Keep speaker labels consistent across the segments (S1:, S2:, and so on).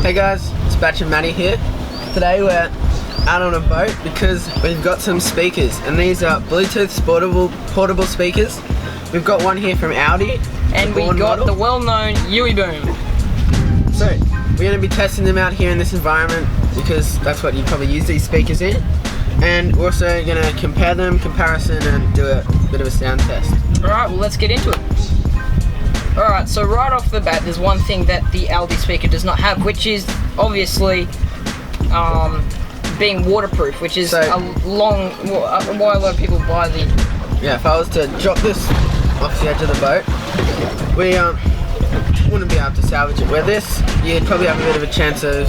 S1: Hey guys, it's Batch and Maddie here. Today we're out on a boat because we've got some speakers, and these are Bluetooth portable speakers. We've got one here from Aldi,
S2: and we got the well-known Bauhn.
S1: So we're going to be testing them out here in this environment because that's what you probably use these speakers in. And we're also going to compare them, and do a bit of a sound test.
S2: Alright, well let's get into it. Alright, so right off the bat there's one thing that the Aldi speaker does not have, which is obviously being waterproof, which is why a lot of people buy the...
S1: Yeah, if I was to drop this off the edge of the boat, we wouldn't be able to salvage it. With this, you'd probably have a bit of a chance of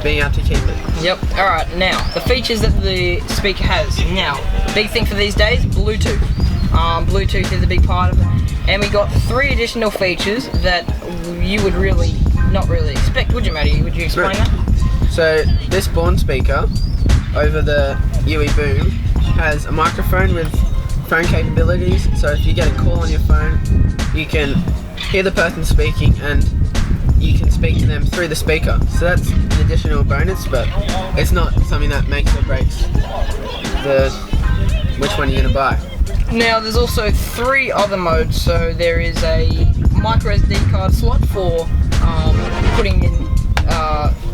S1: being able to keep it.
S2: Yep. Alright, now, the features that the speaker has. Now, big thing for these days, Bluetooth. Bluetooth is a big part of it. And we got 3 additional features that you would not really expect, would you, Matty? Would you explain that?
S1: So, this Bauhn speaker over the Bauhn has a microphone with phone capabilities. So if you get a call on your phone, you can hear the person speaking and you can speak to them through the speaker. So that's an additional bonus, but it's not something that makes or breaks which one you're going to buy.
S2: Now there's also 3 other modes. So there is a micro SD card slot for putting in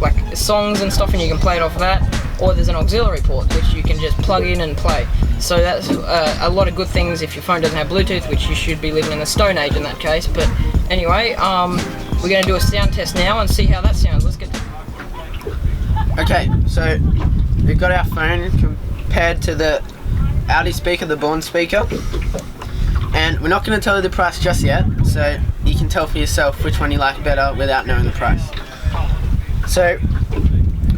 S2: like songs and stuff, and you can play it off of that. Or there's an auxiliary port which you can just plug in and play. So that's a lot of good things if your phone doesn't have Bluetooth, which you should be living in the Stone Age in that case. But anyway, we're going to do a sound test now and see how that sounds. Let's get to it.
S1: Okay, so we've got our phone compared to the Aldi speaker, the Bauhn speaker, and we're not going to tell you the price just yet, so you can tell for yourself which one you like better without knowing the price. So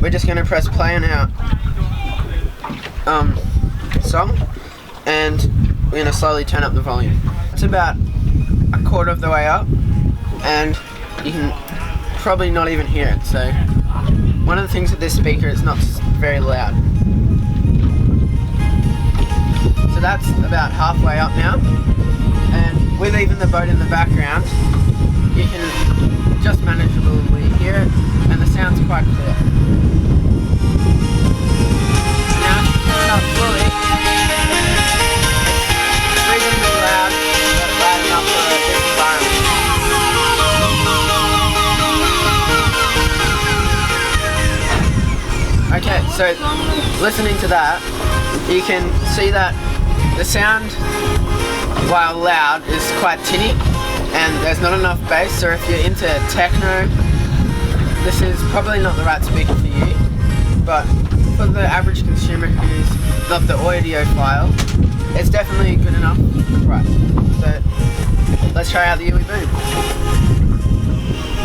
S1: we're just going to press play on our song, and we're going to slowly turn up the volume. It's about a quarter of the way up, and you can probably not even hear it. So one of the things with this speaker, it's not very loud. So that's about halfway up now, and with even the boat in the background, you can just manageably hear it, and the sound's quite clear. Now if you turn it up fully, it's reasonably loud, but loud enough for this environment. Okay, so listening to that, you can see that the sound, while loud, is quite tinny, and there's not enough bass. So if you're into techno, this is probably not the right speaker for you. But for the average consumer who's not the audiophile, it's definitely good enough for the price. So let's try out the Bauhn.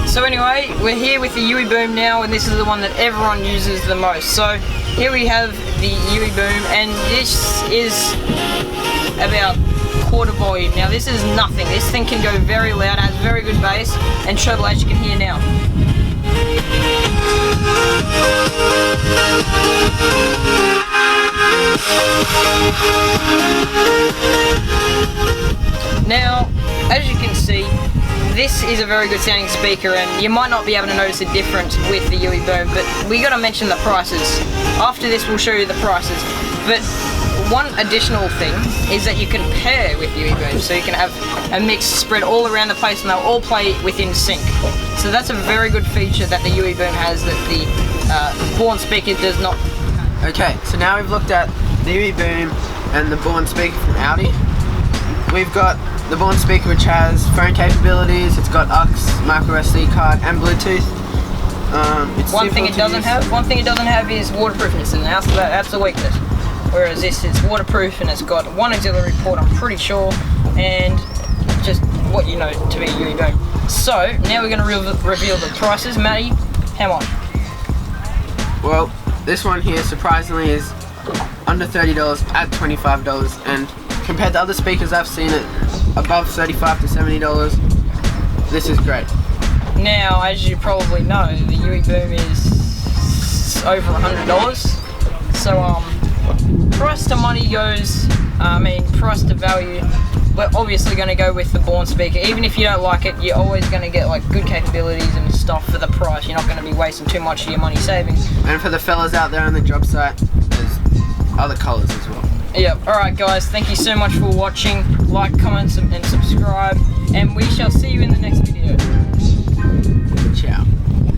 S2: So anyway, we're here with the Bauhn now, and this is the one that everyone uses the most. So here we have the Bauhn, and this is about quarter volume. Now this is nothing. This thing can go very loud, has very good bass and treble, as you can hear now. Now, as you can see, this is a very good sounding speaker, and you might not be able to notice a difference with the Bauhn, but we got to mention the prices. After this we'll show you the prices, but one additional thing is that you can pair with Bauhn, so you can have a mix spread all around the place and they'll all play within sync. So that's a very good feature that the Bauhn has that the Bauhn speaker does not.
S1: Okay, so now we've looked at the Bauhn and the Bauhn speaker from Aldi. We've got the Bauhn speaker, which has phone capabilities, it's got aux, micro SD card and Bluetooth.
S2: One thing it doesn't have is waterproofness, and that's the weakness. Whereas this is waterproof and it's got one auxiliary port, I'm pretty sure, and just what you know to be Bauhn. So now we're going to reveal the prices. Matty, how much?
S1: Well, this one here surprisingly is under $30 at $25, and compared to other speakers I've seen it above $35 to $70, this is great.
S2: Now, as you probably know, the Bauhn is over $100, so price to money goes, price to value we're obviously going to go with the Bauhn speaker. Even if you don't like it, you're always going to get like good capabilities and stuff for the price. You're not going to be wasting too much of your money savings.
S1: And for the fellas out there on the job site, there's other colours as well.
S2: Yep. Alright guys, thank you so much for watching. Like, comment, and subscribe.